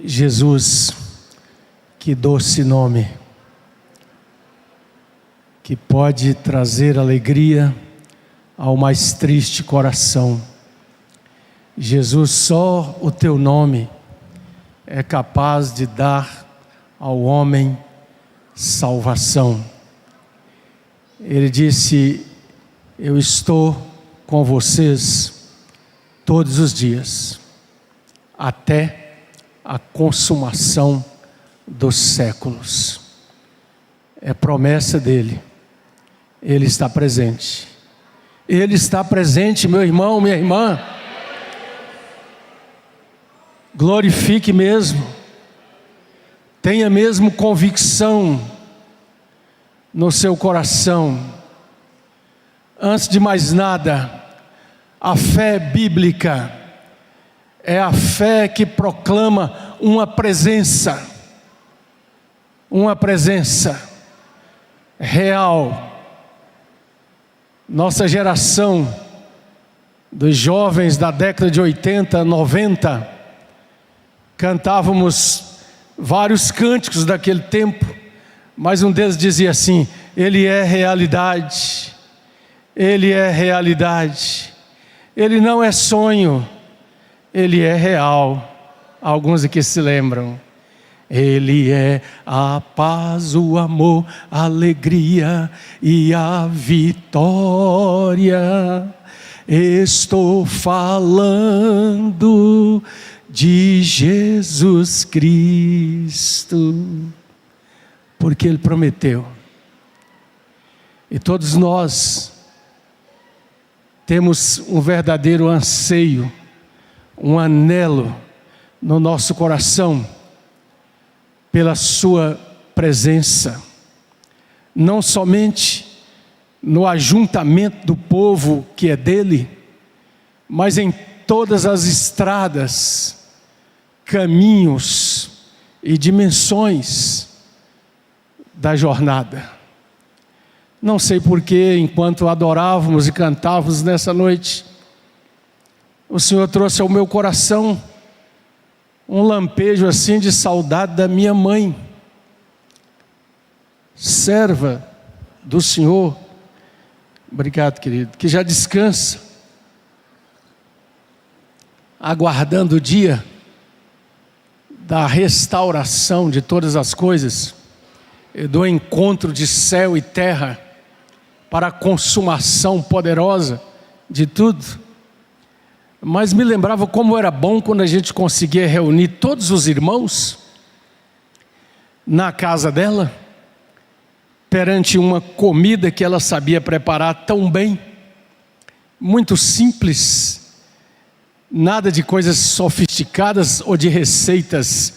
Jesus, que doce nome, que pode trazer alegria ao mais triste coração. Jesus, só o teu nome é capaz de dar ao homem salvação. Ele disse: eu estou com vocês todos os dias, até a consumação dos séculos. É promessa dele. Ele está presente. Ele está presente, meu irmão, minha irmã. Glorifique mesmo. Tenha mesmo convicção no seu coração. Antes de mais nada, a fé bíblica é a fé que proclama uma presença real. Nossa geração dos jovens da década de 80, 90, cantávamos vários cânticos daquele tempo, mas um deles dizia assim: Ele é realidade, Ele é realidade, Ele não é sonho, Ele é real. Alguns aqui se lembram. Ele é a paz, o amor, a alegria e a vitória. Estou falando de Jesus Cristo, porque Ele prometeu. E todos nós temos um verdadeiro anseio, um anelo no nosso coração pela sua presença, não somente no ajuntamento do povo que é dele, mas em todas as estradas, caminhos e dimensões da jornada. Não sei porquê, enquanto adorávamos e cantávamos nessa noite, o Senhor trouxe ao meu coração um lampejo assim de saudade da minha mãe, serva do Senhor. Obrigado, querido, que já descansa, aguardando o dia da restauração de todas as coisas, e do encontro de céu e terra, para a consumação poderosa de tudo. Mas me lembrava como era bom quando a gente conseguia reunir todos os irmãos na casa dela, perante uma comida que ela sabia preparar tão bem, muito simples, nada de coisas sofisticadas ou de receitas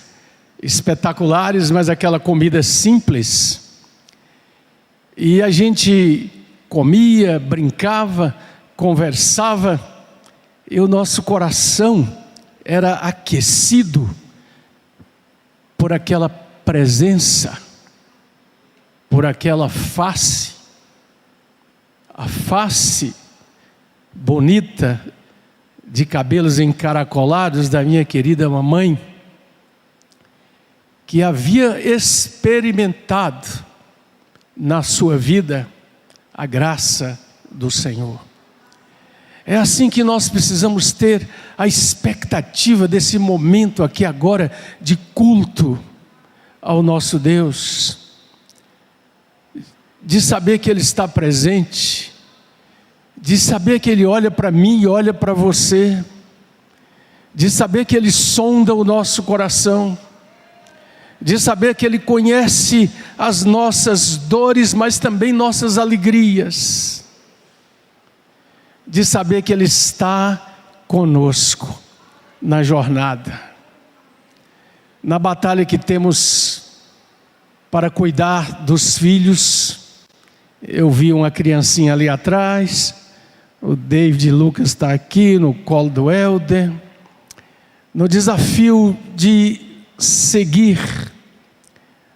espetaculares, mas aquela comida simples. E a gente comia, brincava, conversava, e o nosso coração era aquecido por aquela presença, por aquela face, a face bonita de cabelos encaracolados da minha querida mamãe, que havia experimentado na sua vida a graça do Senhor. É assim que nós precisamos ter a expectativa desse momento aqui agora de culto ao nosso Deus, de saber que Ele está presente, de saber que Ele olha para mim e olha para você, de saber que Ele sonda o nosso coração, de saber que Ele conhece as nossas dores, mas também nossas alegrias, de saber que Ele está conosco na jornada, na batalha que temos para cuidar dos filhos. Eu vi uma criancinha ali atrás, o David Lucas está aqui no colo do Helder, no desafio de seguir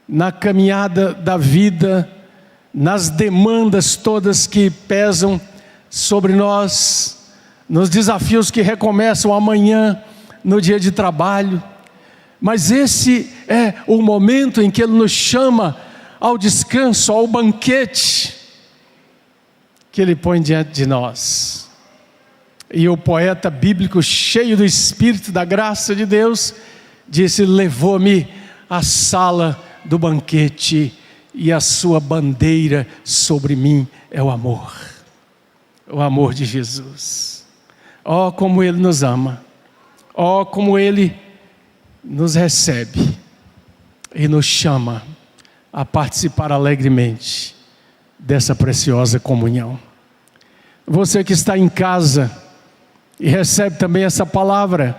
na caminhada da vida, nas demandas todas que pesam sobre nós, nos desafios que recomeçam amanhã, no dia de trabalho, Mas esse é o momento em que Ele nos chama ao descanso, ao banquete que Ele põe diante de nós. E o poeta bíblico, cheio do Espírito, da graça de Deus, disse: levou-me à sala do banquete, e a sua bandeira sobre mim é o amor de Jesus. Oh, como Ele nos ama, oh, como Ele nos recebe e nos chama a participar alegremente dessa preciosa comunhão. Você que está em casa e recebe também essa palavra,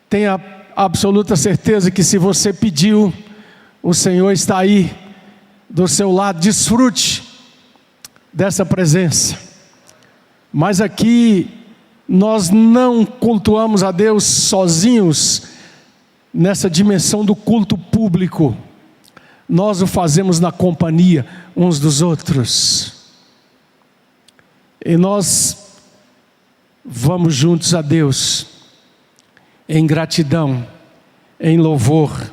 tenha absoluta certeza que se você pediu, o Senhor está aí do seu lado. Desfrute dessa presença. Mas aqui nós não cultuamos a Deus sozinhos nessa dimensão do culto público. Nós o fazemos na companhia uns dos outros. E nós vamos juntos a Deus em gratidão, em louvor,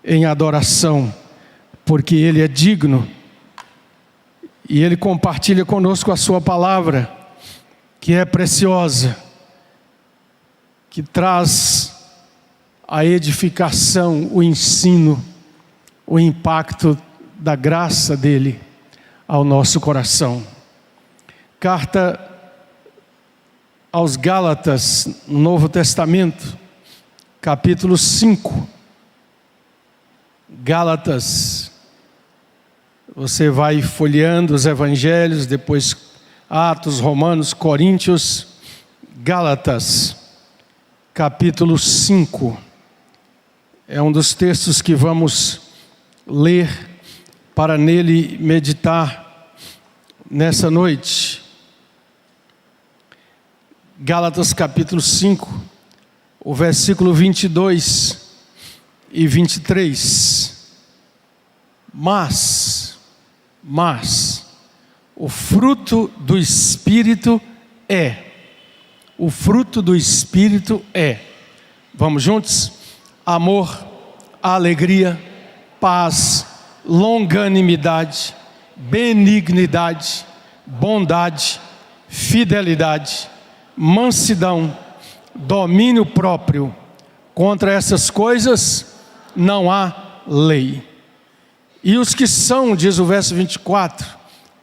em adoração, porque Ele é digno e Ele compartilha conosco a sua palavra, que é preciosa, que traz a edificação, o ensino, o impacto da graça dEle ao nosso coração. Carta aos Gálatas, no Novo Testamento, capítulo 5. Gálatas, você vai folheando os evangelhos, depois Atos, Romanos, Coríntios. Gálatas, capítulo 5, é um dos textos que vamos ler para nele meditar nessa noite. Gálatas capítulo 5, o versículo 22 e 23. Mas, o fruto do Espírito o fruto do Espírito é, vamos juntos? Amor, alegria, paz, longanimidade, benignidade, bondade, fidelidade, mansidão, domínio próprio. Contra essas coisas não há lei. E os que são, diz o verso 24,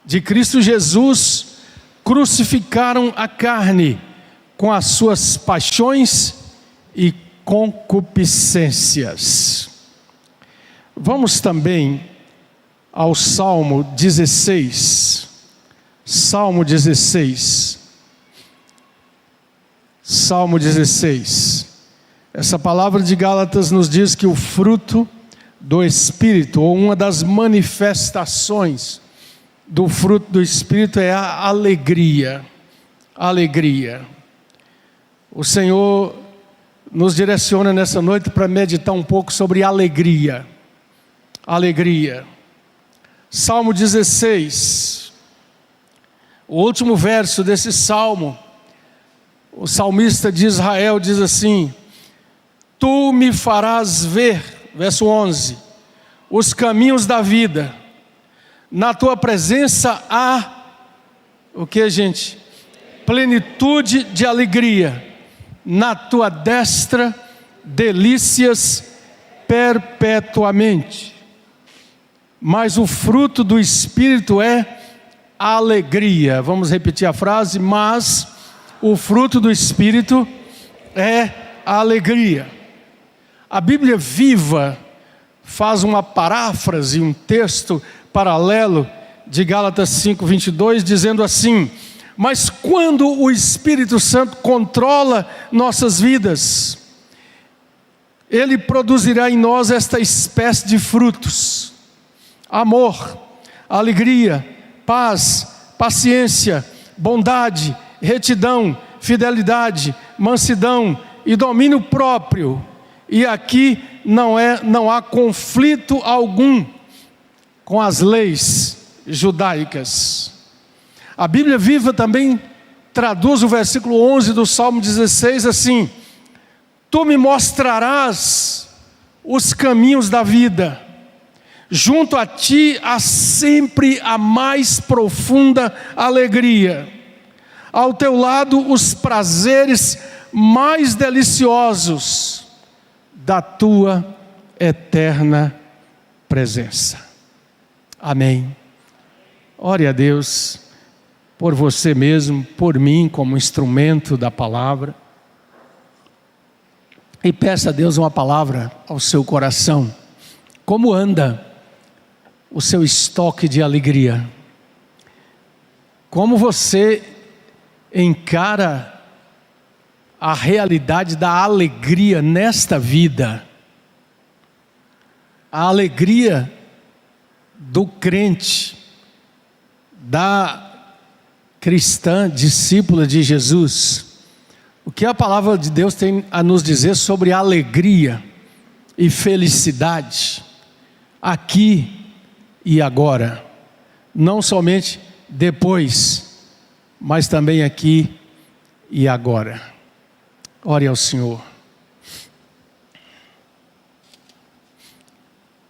de Cristo Jesus, crucificaram a carne com as suas paixões e concupiscências. Vamos também ao Salmo 16. Salmo 16. Salmo 16. Essa palavra de Gálatas nos diz que o fruto do Espírito, ou uma das manifestações do fruto do Espírito, é a alegria. Alegria. O Senhor nos direciona nessa noite para meditar um pouco sobre alegria. Alegria. Salmo 16. O último verso desse salmo, o salmista de Israel diz assim: Tu me farás ver, verso 11, os caminhos da vida. Na tua presença há, o que, gente? Plenitude de alegria. Na tua destra, delícias perpetuamente. Mas o fruto do Espírito é alegria. Vamos repetir a frase: mas o fruto do Espírito é alegria. A Bíblia Viva faz uma paráfrase, um texto paralelo de Gálatas 5:22, dizendo assim: mas quando o Espírito Santo controla nossas vidas, Ele produzirá em nós esta espécie de frutos: amor, alegria, paz, paciência, bondade, retidão, fidelidade, mansidão e domínio próprio. E aqui não há conflito algum com as leis judaicas. A Bíblia Viva também traduz o versículo 11 do Salmo 16 assim: Tu me mostrarás os caminhos da vida. Junto a ti há sempre a mais profunda alegria. Ao teu lado os prazeres mais deliciosos da tua eterna presença. Amém. Ore a Deus por você mesmo, por mim como instrumento da palavra. E peça a Deus uma palavra ao seu coração. Como anda o seu estoque de alegria? Como você encara a realidade da alegria nesta vida? A alegria do crente, da cristã, discípula de Jesus. O que a palavra de Deus tem a nos dizer sobre alegria e felicidade, aqui e agora, não somente depois, mas também aqui e agora. Ore ao Senhor.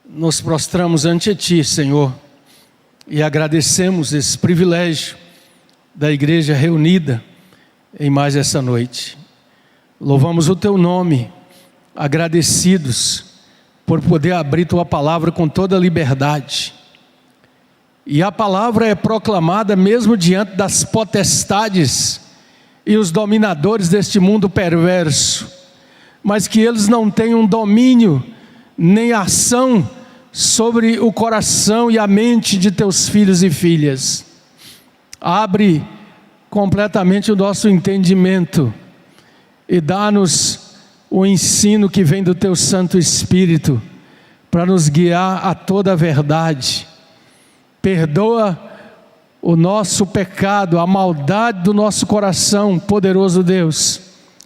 Nos prostramos ante Ti, Senhor, e agradecemos esse privilégio da igreja reunida em mais essa noite. Louvamos o Teu nome, agradecidos por poder abrir Tua palavra com toda liberdade. E a palavra é proclamada mesmo diante das potestades e os dominadores deste mundo perverso, mas que eles não tenham domínio nem ação sobre o coração e a mente de Teus filhos e filhas. Abre completamente o nosso entendimento e dá-nos o ensino que vem do Teu Santo Espírito para nos guiar a toda a verdade. Perdoa o nosso pecado, a maldade do nosso coração, poderoso Deus.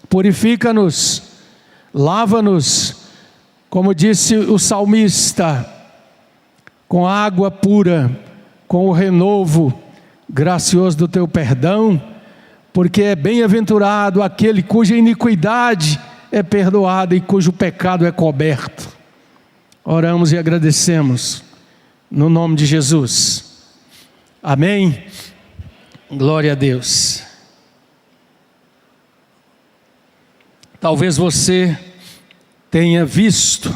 Purifica-nos, lava-nos, como disse o salmista, com água pura, com o renovo gracioso do Teu perdão, porque é bem-aventurado aquele cuja iniquidade é perdoada e cujo pecado é coberto. Oramos e agradecemos, no nome de Jesus. Amém. Glória a Deus. Talvez você tenha visto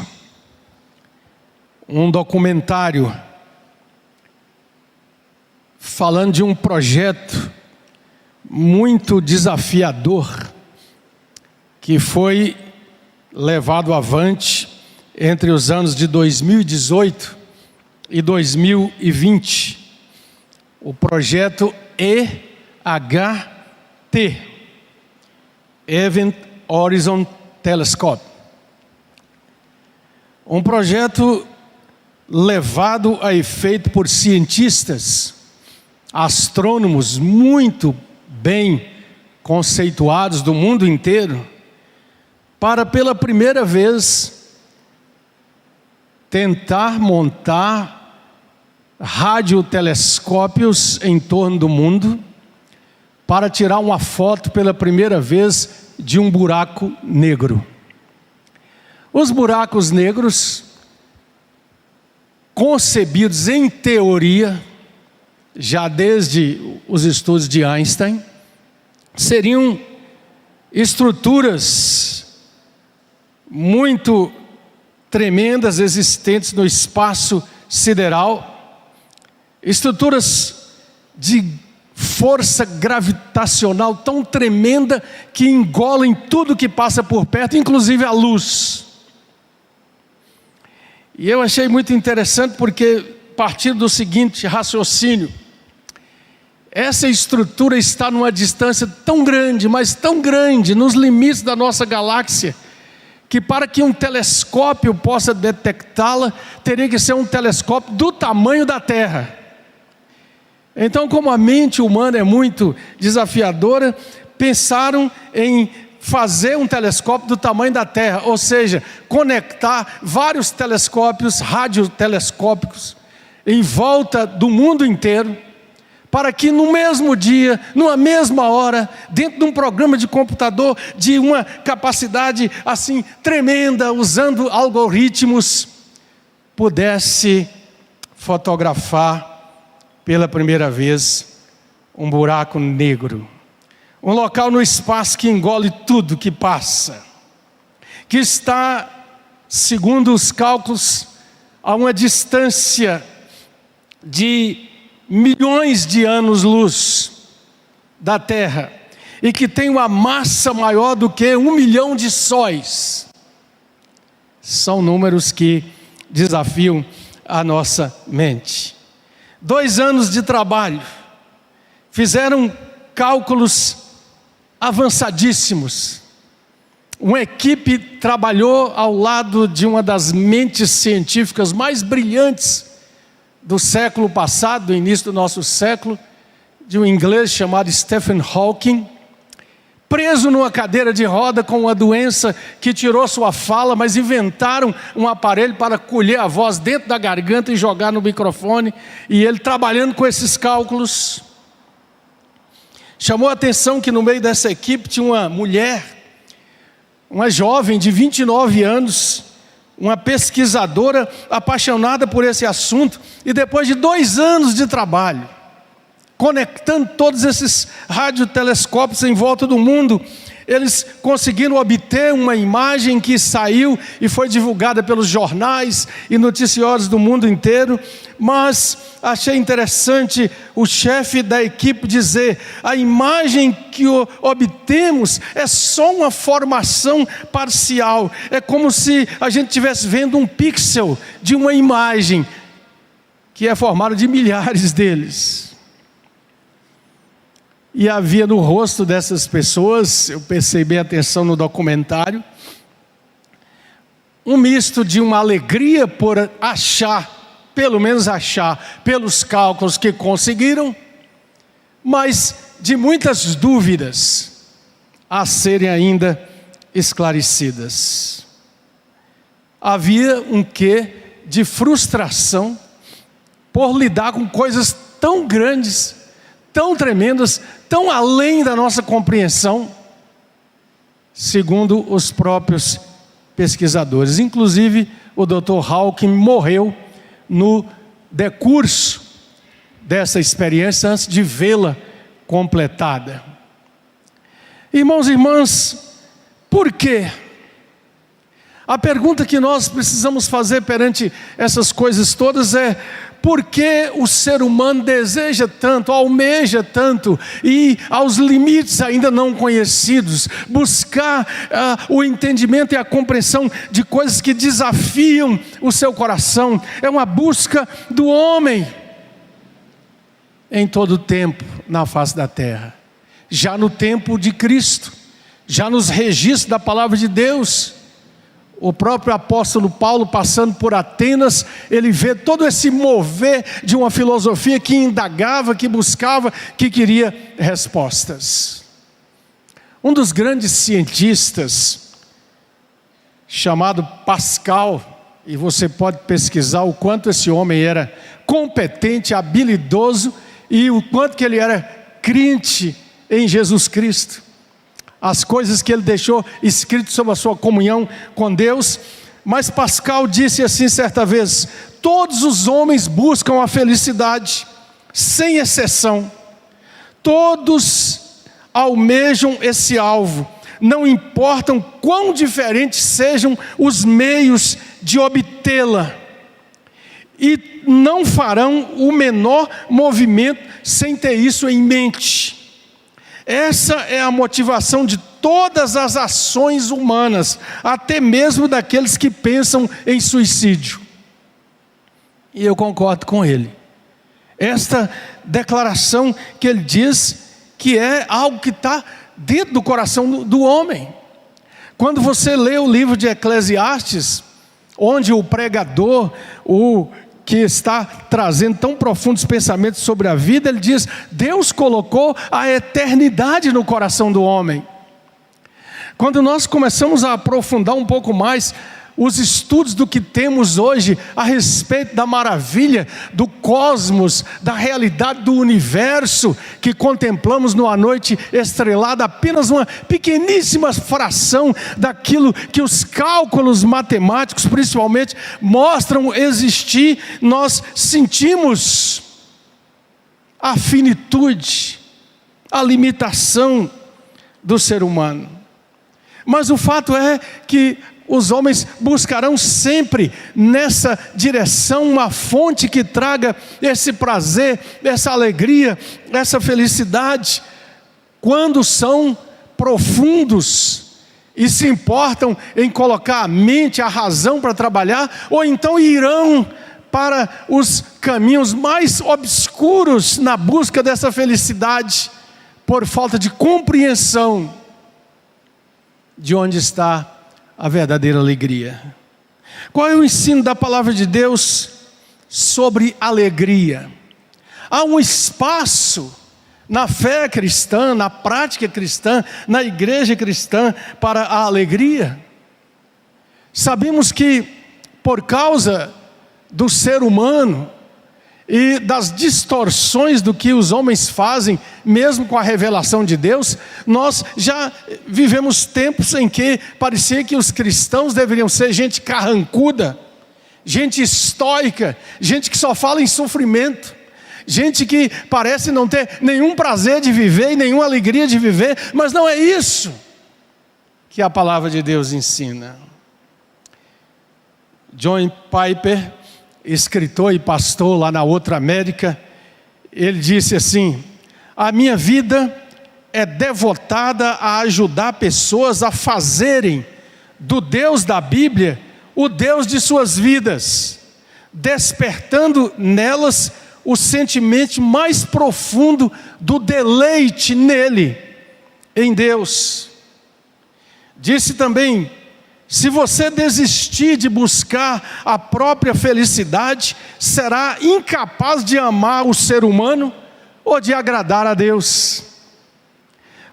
um documentário falando de um projeto muito desafiador que foi levado avante entre os anos de 2018 e 2020. O projeto EHT, Event Horizon Telescope. Um projeto levado a efeito por cientistas, astrônomos muito bem conceituados do mundo inteiro, para pela primeira vez tentar montar radiotelescópios em torno do mundo para tirar uma foto pela primeira vez de um buraco negro. Os buracos negros, concebidos em teoria, já desde os estudos de Einstein, seriam estruturas muito tremendas existentes no espaço sideral, estruturas de força gravitacional tão tremenda que engolem tudo que passa por perto, inclusive a luz. E eu achei muito interessante porque, partindo do seguinte raciocínio: essa estrutura está numa distância tão grande, mas tão grande, nos limites da nossa galáxia, que para que um telescópio possa detectá-la, teria que ser um telescópio do tamanho da Terra. Então, como a mente humana é muito desafiadora, pensaram em fazer um telescópio do tamanho da Terra, ou seja, conectar vários telescópios radiotelescópicos em volta do mundo inteiro, para que no mesmo dia, numa mesma hora, dentro de um programa de computador de uma capacidade assim tremenda, usando algoritmos, pudesse fotografar pela primeira vez um buraco negro, um local no espaço que engole tudo que passa, que está, segundo os cálculos, a uma distância de milhões de anos-luz da Terra, e que tem uma massa maior do que 1 milhão de sóis. São números que desafiam a nossa mente. 2 anos de trabalho, fizeram cálculos avançadíssimos. Uma equipe trabalhou ao lado de uma das mentes científicas mais brilhantes do século passado, do início do nosso século, de um inglês chamado Stephen Hawking, preso numa cadeira de roda com uma doença que tirou sua fala, mas inventaram um aparelho para colher a voz dentro da garganta e jogar no microfone, e ele trabalhando com esses cálculos. Chamou a atenção que no meio dessa equipe tinha uma mulher, uma jovem de 29 anos, uma pesquisadora apaixonada por esse assunto, e depois de 2 anos de trabalho, conectando todos esses radiotelescópios em volta do mundo, eles conseguiram obter uma imagem que saiu e foi divulgada pelos jornais e noticiários do mundo inteiro. Mas achei interessante o chefe da equipe dizer: a imagem que obtemos é só uma formação parcial, é como se a gente estivesse vendo um pixel de uma imagem que é formada de milhares deles. E havia no rosto dessas pessoas, eu prestei bem atenção no documentário, um misto de uma alegria por achar, pelo menos achar, pelos cálculos que conseguiram, mas de muitas dúvidas a serem ainda esclarecidas. Havia um quê de frustração por lidar com coisas tão grandes, tão tremendas, tão além da nossa compreensão, segundo os próprios pesquisadores. Inclusive, o Dr. Hawking morreu no decurso dessa experiência, antes de vê-la completada. Irmãos e irmãs, por quê? A pergunta que nós precisamos fazer perante essas coisas todas é: por que o ser humano deseja tanto, almeja tanto, e aos limites ainda não conhecidos, buscar o entendimento e a compreensão de coisas que desafiam o seu coração? É uma busca do homem em todo o tempo na face da terra. Já no tempo de Cristo, já nos registros da palavra de Deus, o próprio apóstolo Paulo, passando por Atenas, ele vê todo esse mover de uma filosofia que indagava, que buscava, que queria respostas. Um dos grandes cientistas, chamado Pascal, e você pode pesquisar o quanto esse homem era competente, habilidoso, e o quanto que ele era crente em Jesus Cristo. As coisas que ele deixou escrito sobre a sua comunhão com Deus. Mas Pascal disse assim certa vez: todos os homens buscam a felicidade, sem exceção. Todos almejam esse alvo, não importam quão diferentes sejam os meios de obtê-la, e não farão o menor movimento sem ter isso em mente. Essa é a motivação de todas as ações humanas, até mesmo daqueles que pensam em suicídio. E eu concordo com ele. Esta declaração que ele diz que é algo que está dentro do coração do homem. Quando você lê o livro de Eclesiastes, onde o pregador, o que está trazendo tão profundos pensamentos sobre a vida, ele diz: Deus colocou a eternidade no coração do homem. Quando nós começamos a aprofundar um pouco mais os estudos do que temos hoje a respeito da maravilha do cosmos, da realidade do universo que contemplamos numa noite estrelada, apenas uma pequeníssima fração daquilo que os cálculos matemáticos principalmente mostram existir, nós sentimos a finitude, a limitação do ser humano. Mas o fato é que os homens buscarão sempre nessa direção uma fonte que traga esse prazer, essa alegria, essa felicidade, quando são profundos e se importam em colocar a mente, a razão para trabalhar, ou então irão para os caminhos mais obscuros na busca dessa felicidade, por falta de compreensão de onde está a verdadeira alegria. Qual é o ensino da palavra de Deus sobre alegria? Há um espaço na fé cristã, na prática cristã, na igreja cristã para a alegria. Sabemos que por causa do ser humano e das distorções do que os homens fazem, mesmo com a revelação de Deus, nós já vivemos tempos em que parecia que os cristãos deveriam ser gente carrancuda, gente estoica, gente que só fala em sofrimento, gente que parece não ter nenhum prazer de viver e nenhuma alegria de viver, mas não é isso que a palavra de Deus ensina. John Piper, escritor e pastor lá na outra América, ele disse assim: a minha vida é devotada a ajudar pessoas a fazerem do Deus da Bíblia o Deus de suas vidas, despertando nelas o sentimento mais profundo do deleite nele, em Deus. Disse também: se você desistir de buscar a própria felicidade, será incapaz de amar o ser humano ou de agradar a Deus.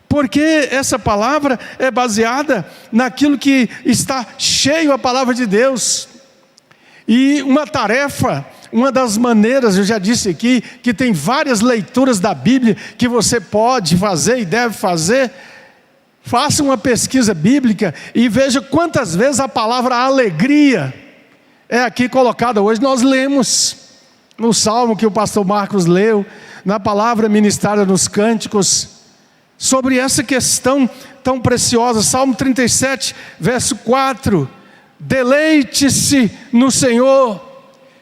Porque essa palavra é baseada naquilo que está cheio a palavra de Deus. E uma tarefa, uma das maneiras, eu já disse aqui, que tem várias leituras da Bíblia que você pode fazer e deve fazer. Faça uma pesquisa bíblica e veja quantas vezes a palavra alegria é aqui colocada. Hoje nós lemos no Salmo que o pastor Marcos leu, na palavra ministrada nos cânticos, sobre essa questão tão preciosa. Salmo 37, verso 4, deleite-se no Senhor.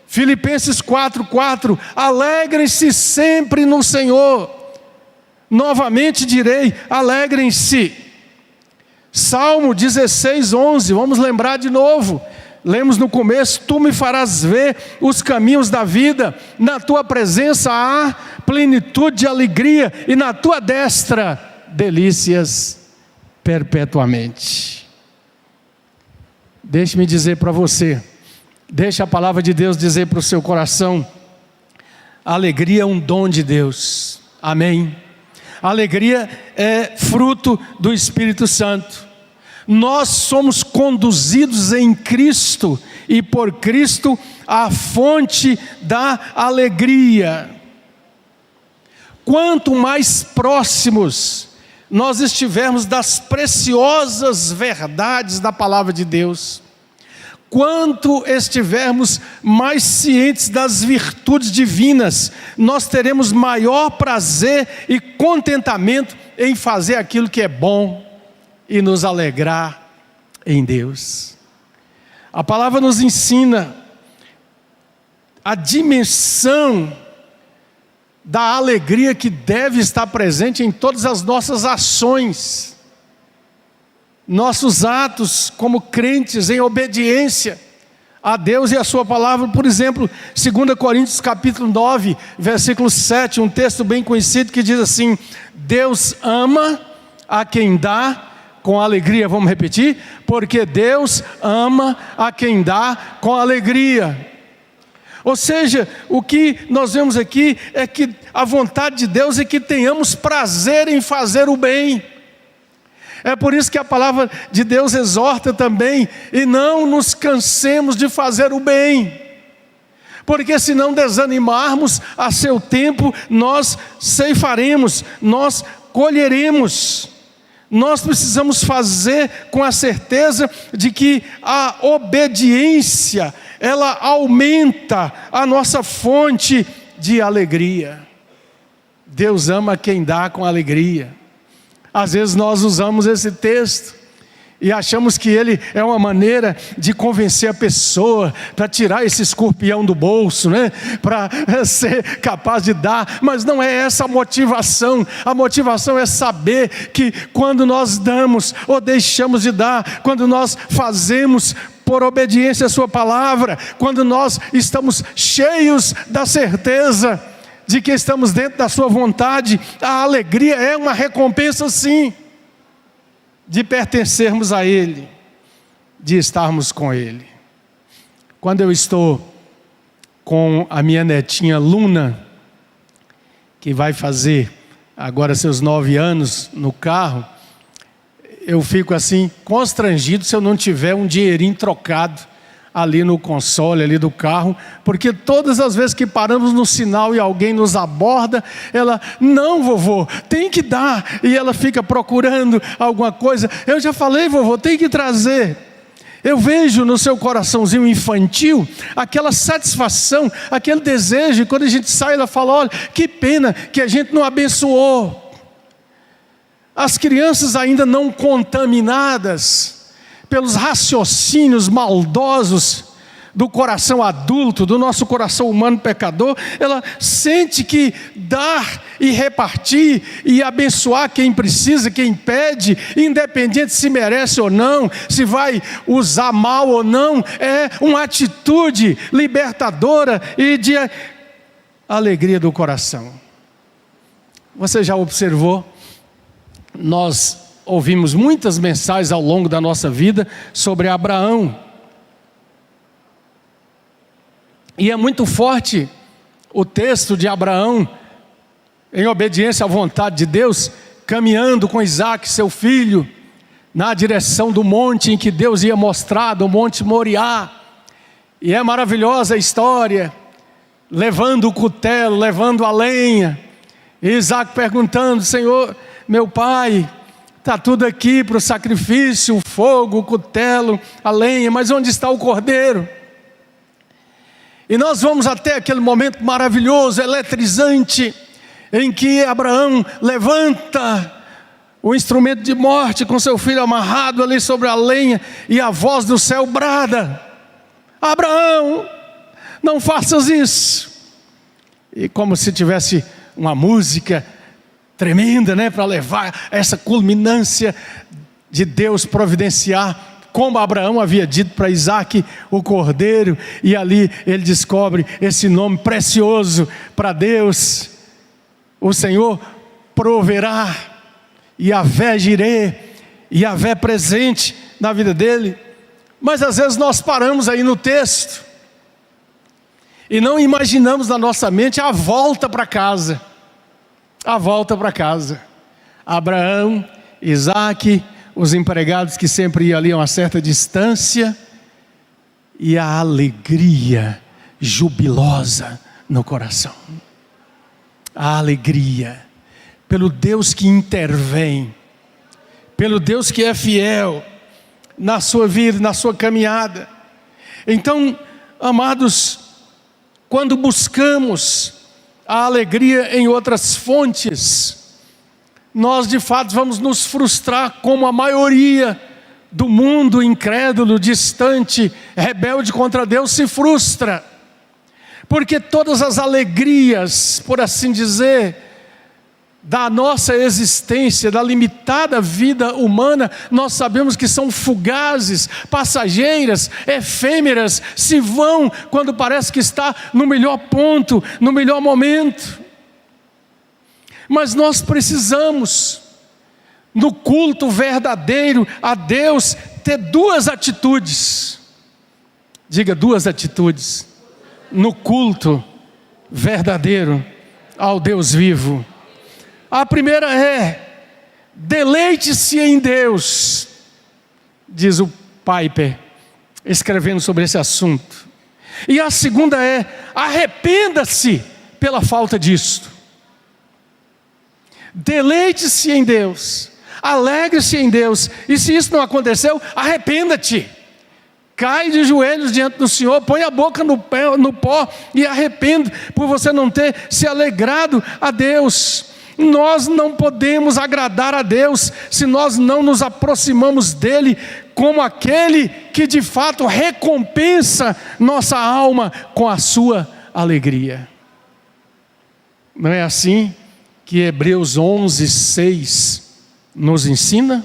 Filipenses 4:4, alegrem-se sempre no Senhor. Novamente direi, alegrem-se. Salmo 16:11, vamos lembrar de novo. Lemos no começo: tu me farás ver os caminhos da vida, na tua presença há plenitude de alegria, e na tua destra delícias perpetuamente. Deixe-me dizer para você, deixe a palavra de Deus dizer para o seu coração: a alegria é um dom de Deus, amém? A alegria é fruto do Espírito Santo. Nós somos conduzidos em Cristo e por Cristo à fonte da alegria. Quanto mais próximos nós estivermos das preciosas verdades da palavra de Deus, quanto estivermos mais cientes das virtudes divinas, nós teremos maior prazer e contentamento em fazer aquilo que é bom e nos alegrar em Deus. A palavra nos ensina a dimensão da alegria que deve estar presente em todas as nossas ações, nossos atos como crentes em obediência a Deus e a sua palavra. Por exemplo, 2 Coríntios capítulo 9, versículo 7, um texto bem conhecido que diz assim: Deus ama a quem dá com alegria. Vamos repetir? Porque Deus ama a quem dá com alegria. Ou seja, o que nós vemos aqui é que a vontade de Deus é que tenhamos prazer em fazer o bem, É por isso que a palavra de Deus exorta também, e não nos cansemos de fazer o bem, porque se não desanimarmos, a seu tempo nós ceifaremos, nós colheremos. Nós precisamos fazer com a certeza de que a obediência, ela aumenta a nossa fonte de alegria. Deus ama quem dá com alegria. Às vezes nós usamos esse texto e achamos que ele é uma maneira de convencer a pessoa para tirar esse escorpião do bolso, né? Para ser capaz de dar, mas não é essa a motivação. A motivação é saber que quando nós damos ou deixamos de dar, quando nós fazemos por obediência à sua palavra, quando nós estamos cheios da certeza de que estamos dentro da sua vontade, a alegria é uma recompensa sim, de pertencermos a Ele, de estarmos com Ele. Quando eu estou com a minha netinha Luna, que vai fazer agora seus 9 anos no carro, eu fico assim constrangido se eu não tiver um dinheirinho trocado ali no console ali do carro, porque todas as vezes que paramos no sinal e alguém nos aborda, ela, não vovô, tem que dar, e ela fica procurando alguma coisa. Eu já falei, vovô, tem que trazer. Eu vejo no seu coraçãozinho infantil aquela satisfação, aquele desejo, e quando a gente sai, ela fala, olha, que pena que a gente não abençoou. As crianças ainda não contaminadas pelos raciocínios maldosos do coração adulto, do nosso coração humano pecador, ela sente que dar e repartir e abençoar quem precisa, quem pede, independente se merece ou não, se vai usar mal ou não, é uma atitude libertadora e de alegria do coração. Você já observou? Nós ouvimos muitas mensagens ao longo da nossa vida sobre Abraão. E é muito forte o texto de Abraão, em obediência à vontade de Deus, caminhando com Isaac, seu filho, na direção do monte em que Deus ia mostrar, do Monte Moriá. E é maravilhosa a história, levando o cutelo, levando a lenha. E Isaac perguntando, Senhor, meu pai, está tudo aqui para o sacrifício, o fogo, o cutelo, a lenha, mas onde está o cordeiro? E nós vamos até aquele momento maravilhoso, eletrizante, em que Abraão levanta o instrumento de morte com seu filho amarrado ali sobre a lenha, e a voz do céu brada, Abraão, não faças isso. E como se tivesse uma música tremenda, né, para levar essa culminância de Deus providenciar, como Abraão havia dito para Isaac, o cordeiro, e ali ele descobre esse nome precioso para Deus. O Senhor proverá, Yahvé Jirê, Yahvé presente na vida dele. Mas às vezes nós paramos aí no texto e não imaginamos na nossa mente a volta para casa. A volta para casa. Abraão, Isaac, os empregados que sempre iam ali a uma certa distância, e a alegria jubilosa no coração. A alegria pelo Deus que intervém, pelo Deus que é fiel na sua vida, na sua caminhada. Então, amados, quando buscamos a alegria em outras fontes, nós de fato vamos nos frustrar como a maioria do mundo incrédulo, distante, rebelde contra Deus se frustra, porque todas as alegrias, por assim dizer, da nossa existência, da limitada vida humana, nós sabemos que são fugazes, passageiras, efêmeras, se vão quando parece que está no melhor ponto, no melhor momento. Mas nós precisamos, no culto verdadeiro a Deus, ter duas atitudes. Diga, duas atitudes. No culto verdadeiro ao Deus vivo. A primeira é Deleite-se em Deus, diz o Piper, escrevendo sobre esse assunto. E a segunda é: arrependa-se pela falta disto. Deleite-se em Deus, alegre-se em Deus, e se isso não aconteceu, arrependa-te. Cai de joelhos diante do Senhor, põe a boca no pó e arrepende por você não ter se alegrado a Deus. Nós não podemos agradar a Deus se nós não nos aproximamos dEle como aquele que de fato recompensa nossa alma com a sua alegria. Não é assim que Hebreus 11:6 nos ensina?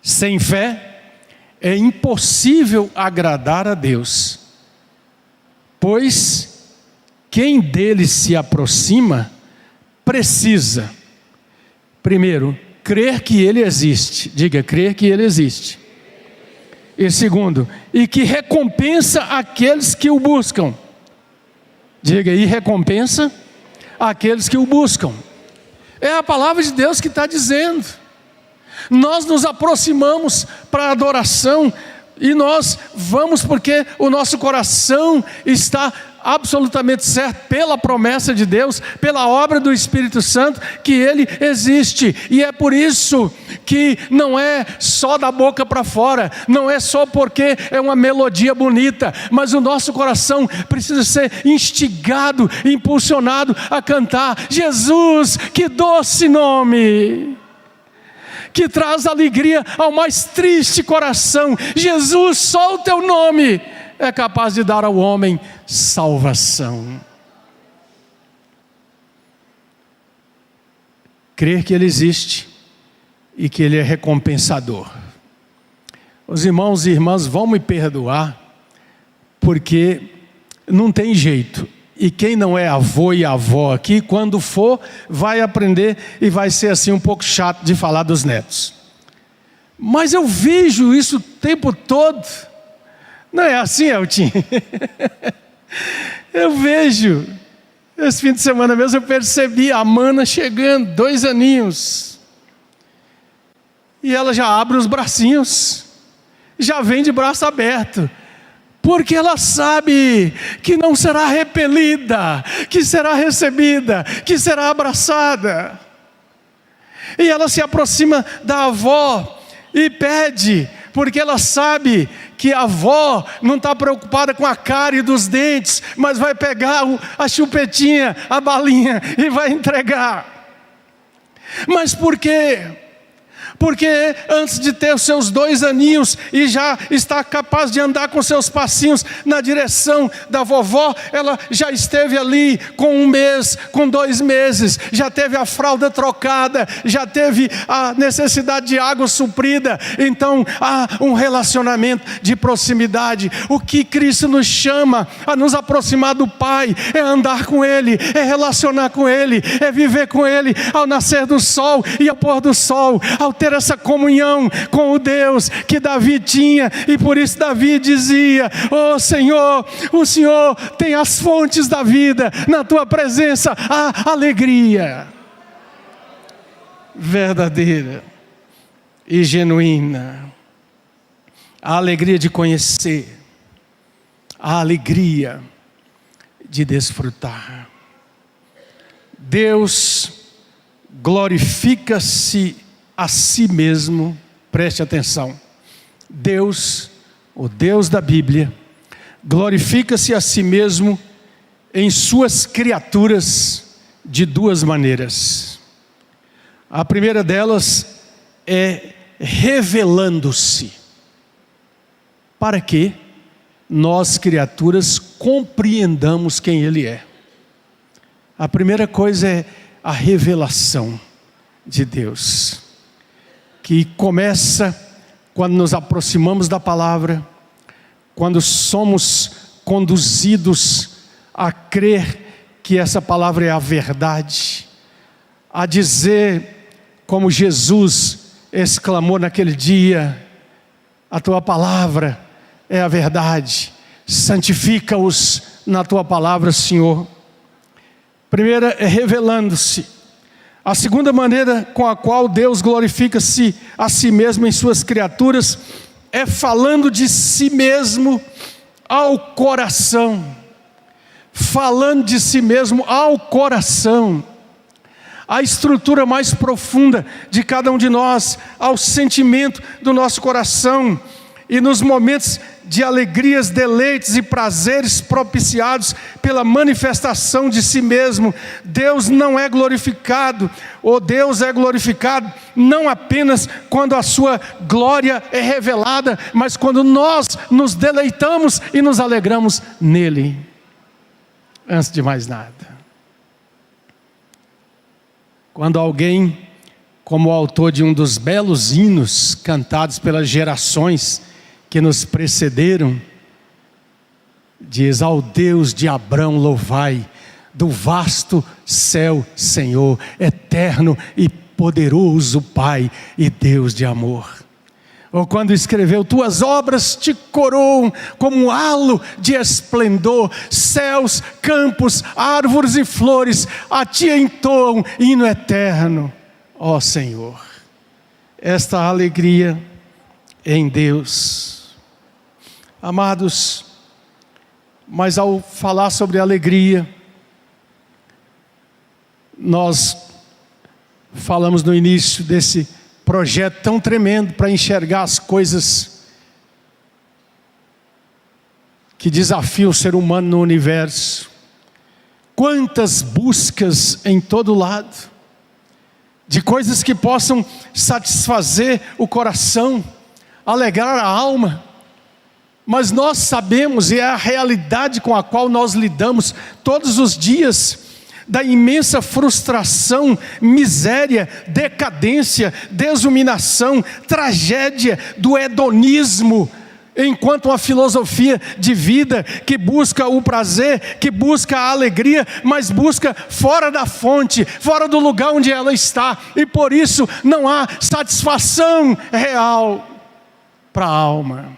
Sem fé é impossível agradar a Deus, pois quem dele se aproxima precisa, primeiro, crer que ele existe. Diga, crer que ele existe. E segundo, e que recompensa aqueles que o buscam. Diga, e recompensa aqueles que o buscam. É a palavra de Deus que está dizendo. Nós nos aproximamos para a adoração, e nós vamos porque o nosso coração está absolutamente certo, pela promessa de Deus, pela obra do Espírito Santo, que Ele existe. E é por isso que não é só da boca para fora, não é só porque é uma melodia bonita, mas o nosso coração precisa ser instigado, impulsionado a cantar: Jesus, que doce nome, que traz alegria ao mais triste coração. Jesus, só o teu nome é capaz de dar ao homem salvação. Crer que Ele existe e que Ele é recompensador. Os irmãos e irmãs vão me perdoar, porque não tem jeito. E quem não é avô e avó aqui, quando for, vai aprender e vai ser assim um pouco chato de falar dos netos. Mas eu vejo isso o tempo todo. Não é assim, Eltinho? Eu vejo. Esse fim de semana mesmo eu percebi a Mana chegando, 2 aninhos. E ela já abre os bracinhos, já vem de braço aberto. Porque ela sabe que não será repelida, que será recebida, que será abraçada. E ela se aproxima da avó e pede, porque ela sabe que a avó não está preocupada com a cárie dos dentes, mas vai pegar a chupetinha, a balinha e vai entregar. Mas por quê? Porque antes de ter os seus 2 aninhos e já está capaz de andar com seus passinhos na direção da vovó, ela já esteve ali com 1 mês, com 2 meses, já teve a fralda trocada, já teve a necessidade de água suprida. Então há um relacionamento de proximidade. O que Cristo nos chama a nos aproximar do Pai é andar com Ele, é relacionar com Ele, é viver com Ele ao nascer do sol e ao pôr do sol, ao ter essa comunhão com o Deus que Davi tinha. E por isso Davi dizia: ó Senhor, o Senhor tem as fontes da vida, na tua presença há alegria verdadeira e genuína, a alegria de conhecer, a alegria de desfrutar. Deus glorifica-se a si mesmo. Preste atenção. Deus, o Deus da Bíblia, glorifica-se a si mesmo em suas criaturas de 2 maneiras. A primeira delas é revelando-se, para que nós, criaturas, compreendamos quem Ele é. A primeira coisa é a revelação de Deus, que começa quando nos aproximamos da palavra, quando somos conduzidos a crer que essa palavra é a verdade, a dizer como Jesus exclamou naquele dia: a tua palavra é a verdade, santifica-os na tua palavra, Senhor. Primeira é revelando-se. A segunda maneira com a qual Deus glorifica-se a si mesmo em suas criaturas é falando de si mesmo ao coração. Falando de si mesmo ao coração. A estrutura mais profunda de cada um de nós, ao sentimento do nosso coração. E nos momentos de alegrias, deleites e prazeres propiciados pela manifestação de si mesmo, Deus não é glorificado, ou Deus é glorificado não apenas quando a sua glória é revelada, mas quando nós nos deleitamos e nos alegramos nele. Antes de mais nada, quando alguém, como o autor de um dos belos hinos cantados pelas gerações que nos precederam, diz: ao Deus de Abrão louvai, do vasto céu Senhor, eterno e poderoso Pai e Deus de amor. Ou quando escreveu: tuas obras te coroam como um halo de esplendor, céus, campos, árvores e flores a ti entoam hino eterno, ó Senhor. Esta alegria em Deus. Amados, mas ao falar sobre alegria, nós falamos no início desse projeto tão tremendo para enxergar as coisas que desafiam o ser humano no universo. Quantas buscas em todo lado, de coisas que possam satisfazer o coração, alegrar a alma. Mas nós sabemos, e é a realidade com a qual nós lidamos todos os dias, da imensa frustração, miséria, decadência, desuminação, tragédia do hedonismo, enquanto uma filosofia de vida que busca o prazer, que busca a alegria, mas busca fora da fonte, fora do lugar onde ela está, e por isso não há satisfação real para a alma.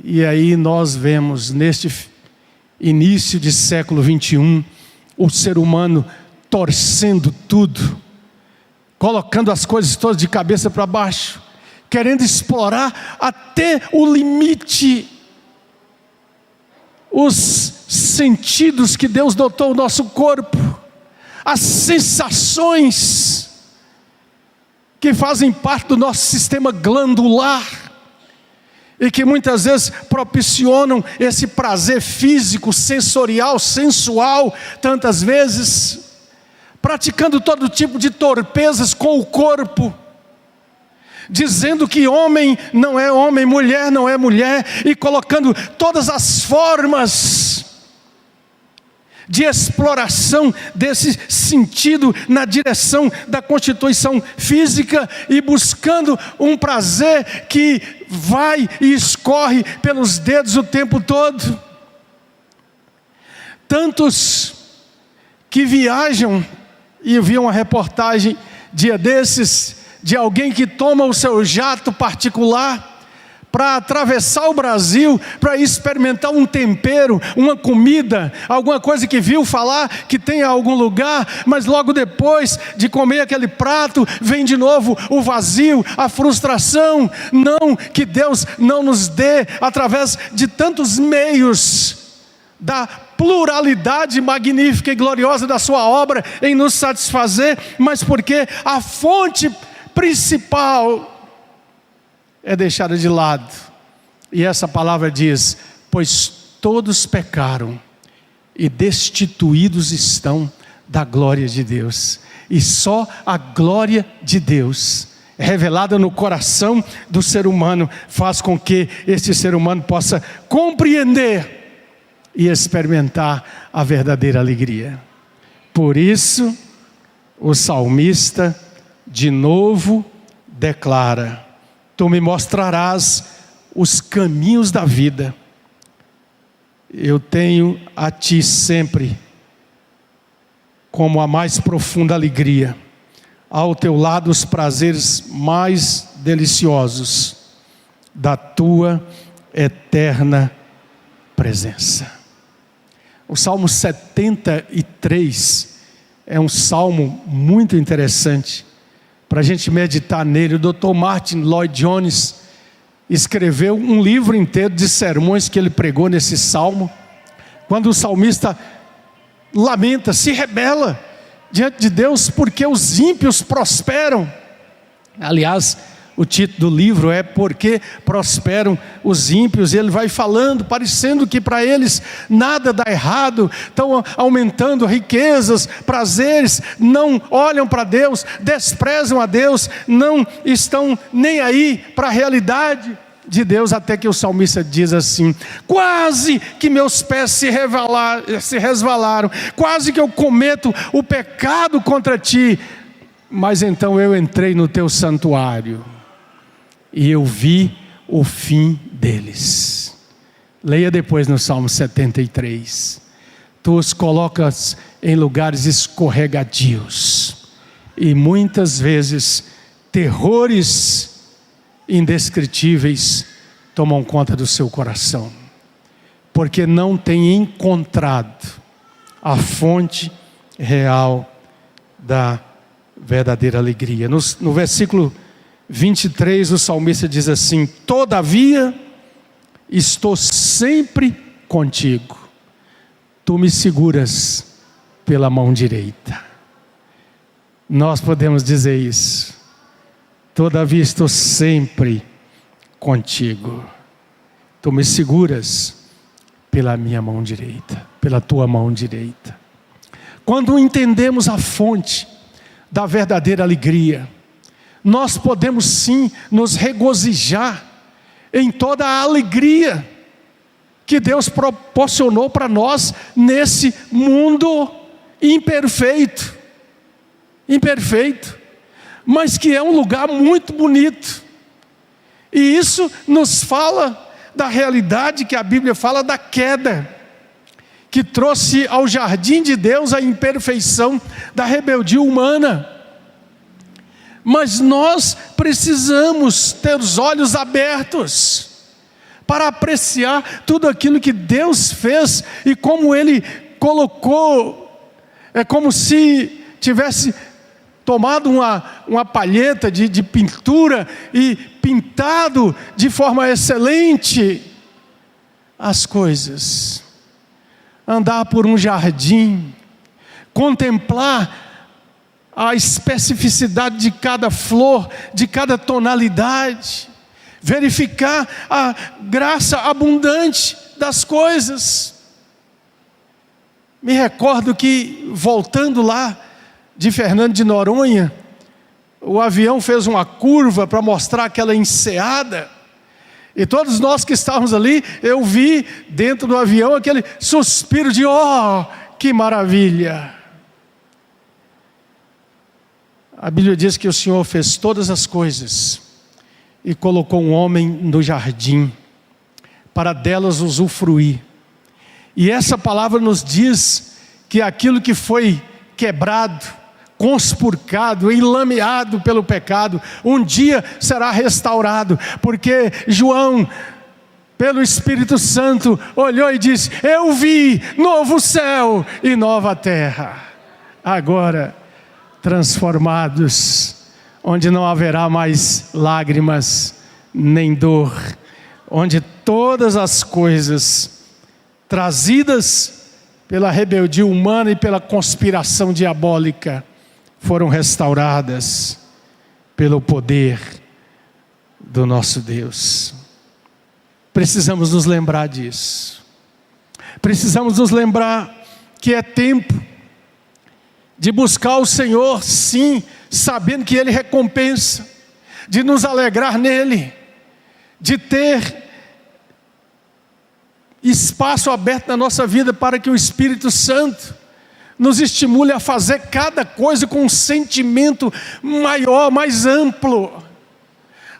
E aí nós vemos neste início de século 21, o ser humano torcendo tudo, colocando as coisas todas de cabeça para baixo, querendo explorar até o limite os sentidos que Deus dotou o nosso corpo, as sensações que fazem parte do nosso sistema glandular, e que muitas vezes propiciam esse prazer físico, sensorial, sensual, tantas vezes, praticando todo tipo de torpezas com o corpo, dizendo que homem não é homem, mulher não é mulher, e colocando todas as formas de exploração desse sentido na direção da constituição física, e buscando um prazer que vai e escorre pelos dedos o tempo todo. Tantos que viajam, e eu vi uma reportagem dia desses, de alguém que toma o seu jato particular para atravessar o Brasil, para experimentar um tempero, uma comida, alguma coisa que viu falar que tem em algum lugar, mas logo depois de comer aquele prato, vem de novo o vazio, a frustração. Não, que Deus não nos dê, através de tantos meios, da pluralidade magnífica e gloriosa da sua obra, em nos satisfazer, mas porque a fonte principal é deixada de lado. E essa palavra diz: pois todos pecaram e destituídos estão da glória de Deus. E só a glória de Deus, revelada no coração do ser humano, faz com que esse ser humano possa compreender e experimentar a verdadeira alegria. Por isso, o salmista de novo declara: tu me mostrarás os caminhos da vida. Eu tenho a ti sempre como a mais profunda alegria, ao teu lado os prazeres mais deliciosos da tua eterna presença. O Salmo 73 é um salmo muito interessante para a gente meditar nele. O Dr. Martin Lloyd Jones escreveu um livro inteiro de sermões que ele pregou nesse salmo, quando o salmista lamenta, se rebela diante de Deus porque os ímpios prosperam. Aliás, o título do livro é Porque Prosperam os Ímpios. Ele vai falando, parecendo que para eles nada dá errado, estão aumentando riquezas, prazeres, não olham para Deus, desprezam a Deus, não estão nem aí para a realidade de Deus, até que o salmista diz assim: quase que meus pés se resvalaram, quase que eu cometo o pecado contra ti, mas então eu entrei no teu santuário e eu vi o fim deles. Leia depois no Salmo 73. Tu os colocas em lugares escorregadios, e muitas vezes terrores indescritíveis tomam conta do seu coração, porque não tem encontrado a fonte real da verdadeira alegria. No versículo 23, o salmista diz assim: todavia estou sempre contigo, tu me seguras pela mão direita. Nós podemos dizer isso: todavia estou sempre contigo, tu me seguras pela minha mão direita, pela tua mão direita. Quando entendemos a fonte da verdadeira alegria, nós podemos sim nos regozijar em toda a alegria que Deus proporcionou para nós nesse mundo imperfeito, mas que é um lugar muito bonito. E isso nos fala da realidade que a Bíblia fala da queda, que trouxe ao jardim de Deus a imperfeição da rebeldia humana. Mas nós precisamos ter os olhos abertos para apreciar tudo aquilo que Deus fez e como Ele colocou. É como se tivesse tomado uma palheta de pintura e pintado de forma excelente as coisas. Andar por um jardim, contemplar a especificidade de cada flor, de cada tonalidade, verificar a graça abundante das coisas. Me recordo que, voltando lá de Fernando de Noronha, o avião fez uma curva para mostrar aquela enseada, e todos nós que estávamos ali, eu vi dentro do avião aquele suspiro de oh, que maravilha! A Bíblia diz que o Senhor fez todas as coisas e colocou um homem no jardim para delas usufruir. E essa palavra nos diz que aquilo que foi quebrado, conspurcado, enlameado pelo pecado, um dia será restaurado, porque João, pelo Espírito Santo, olhou e disse: eu vi novo céu e nova terra, agora transformados, onde não haverá mais lágrimas nem dor, onde todas as coisas trazidas pela rebeldia humana e pela conspiração diabólica foram restauradas pelo poder do nosso Deus. Precisamos nos lembrar disso. Precisamos nos lembrar que é tempo de buscar o Senhor, sim, sabendo que Ele recompensa, de nos alegrar nele, de ter espaço aberto na nossa vida para que o Espírito Santo nos estimule a fazer cada coisa com um sentimento maior, mais amplo.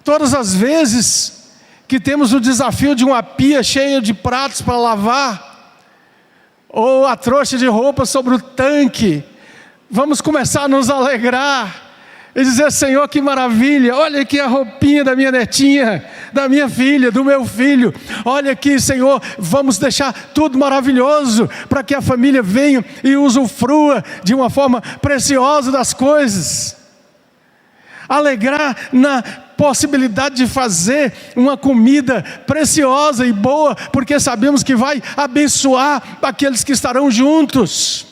Todas as vezes que temos o desafio de uma pia cheia de pratos para lavar, ou a trouxa de roupa sobre o tanque, vamos começar a nos alegrar E dizer: Senhor, que maravilha, olha aqui a roupinha da minha netinha, da minha filha, do meu filho. Olha aqui, Senhor, vamos deixar tudo maravilhoso para que a família venha e usufrua de uma forma preciosa das coisas. Alegrar na possibilidade de fazer uma comida preciosa e boa, porque sabemos que vai abençoar aqueles que estarão juntos.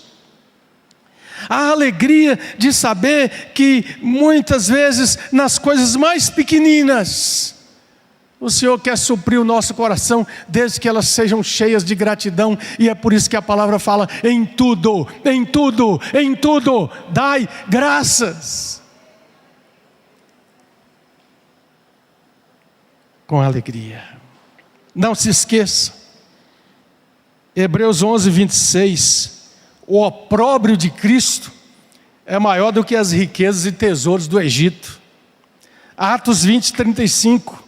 A alegria de saber que muitas vezes nas coisas mais pequeninas o Senhor quer suprir o nosso coração, desde que elas sejam cheias de gratidão. E é por isso que a palavra fala: em tudo, em tudo, em tudo, dai graças. Com alegria. Não se esqueça, Hebreus 11, 26, o opróbrio de Cristo é maior do que as riquezas e tesouros do Egito. Atos 20, 35,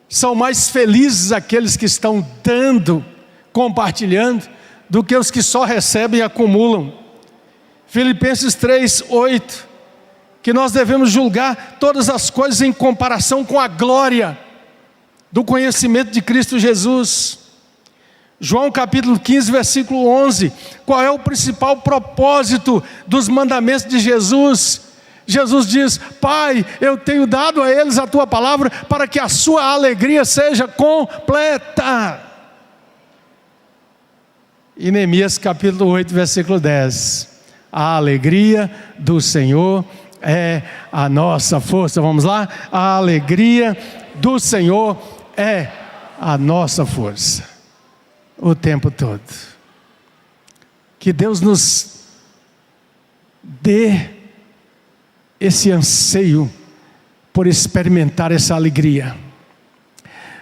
são mais felizes aqueles que estão dando, compartilhando, do que os que só recebem e acumulam. Filipenses 3, 8, que nós devemos julgar todas as coisas em comparação com a glória do conhecimento de Cristo Jesus. João capítulo 15, versículo 11, qual é o principal propósito dos mandamentos de Jesus? Jesus diz: Pai, eu tenho dado a eles a tua palavra, para que a sua alegria seja completa. E Neemias capítulo 8, versículo 10, a alegria do Senhor é a nossa força. Vamos lá? A alegria do Senhor é a nossa força. O tempo todo. Que Deus nos dê esse anseio por experimentar essa alegria.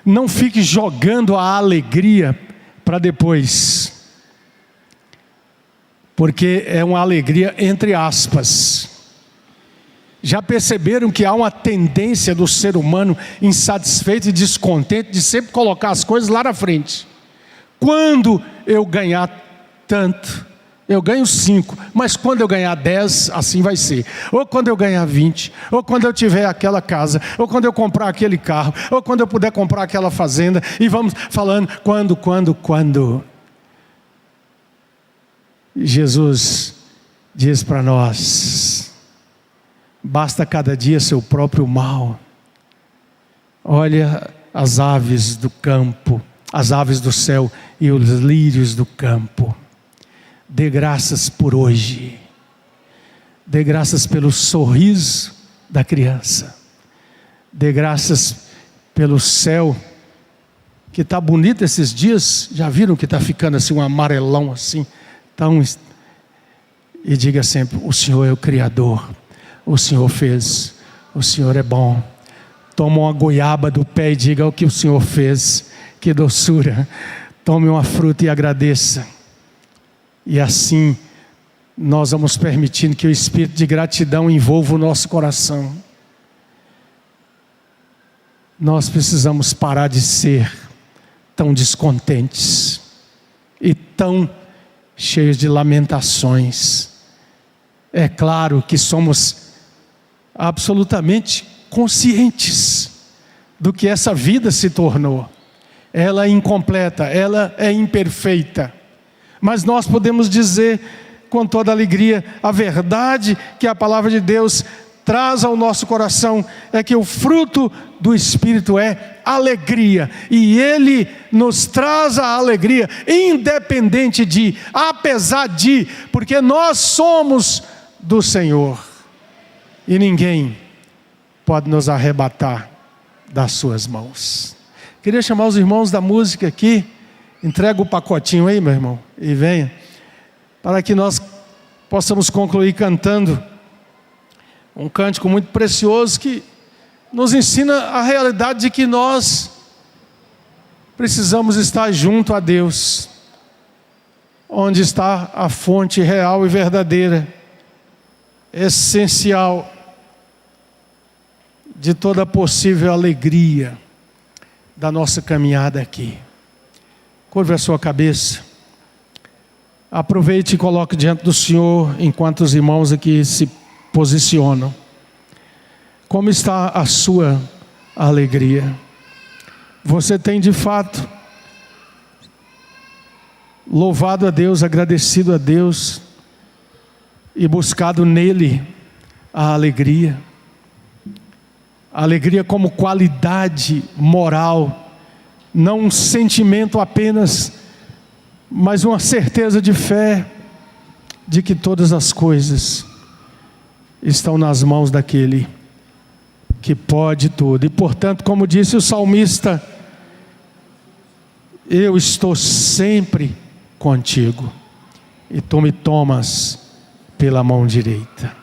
Não fique jogando a alegria para depois, porque é uma alegria entre aspas. Já perceberam que há uma tendência do ser humano insatisfeito e descontente de sempre colocar as coisas lá na frente? Quando eu ganhar tanto, eu ganho 5, mas quando eu ganhar 10, assim vai ser. Ou quando eu ganhar 20, ou quando eu tiver aquela casa, ou quando eu comprar aquele carro, ou quando eu puder comprar aquela fazenda. E vamos falando quando. Jesus diz para nós: basta cada dia seu próprio mal. Olha as aves do campo, as aves do céu e os lírios do campo. Dê graças por hoje. Dê graças pelo sorriso da criança. Dê graças pelo céu, que está bonito esses dias. Já viram que está ficando assim um amarelão assim? E diga sempre: o Senhor é o Criador. O Senhor fez. O Senhor é bom. Toma uma goiaba do pé e diga o que o Senhor fez. Que doçura. Tome uma fruta e agradeça. E assim nós vamos permitindo que o espírito de gratidão envolva o nosso coração. Nós precisamos parar de ser tão descontentes e tão cheios de lamentações. É claro que somos absolutamente conscientes do que essa vida se tornou. Ela é incompleta, ela é imperfeita. Mas nós podemos dizer com toda alegria: a verdade que a palavra de Deus traz ao nosso coração é que o fruto do Espírito é alegria. E Ele nos traz a alegria, independente de, apesar de, porque nós somos do Senhor. E ninguém pode nos arrebatar das suas mãos. Queria chamar os irmãos da música aqui. Entrega o pacotinho aí, meu irmão, e venha, para que nós possamos concluir cantando um cântico muito precioso que nos ensina a realidade de que nós precisamos estar junto a Deus, onde está a fonte real e verdadeira, essencial de toda possível alegria da nossa caminhada aqui. Curva a sua cabeça. Aproveite e coloque diante do Senhor, enquanto os irmãos aqui se posicionam. Como está a sua alegria? Você tem de fato louvado a Deus, agradecido a Deus e buscado nele a alegria? A alegria como qualidade moral, não um sentimento apenas, mas uma certeza de fé de que todas as coisas estão nas mãos daquele que pode tudo. E portanto, como disse o salmista, eu estou sempre contigo e tu me tomas pela mão direita.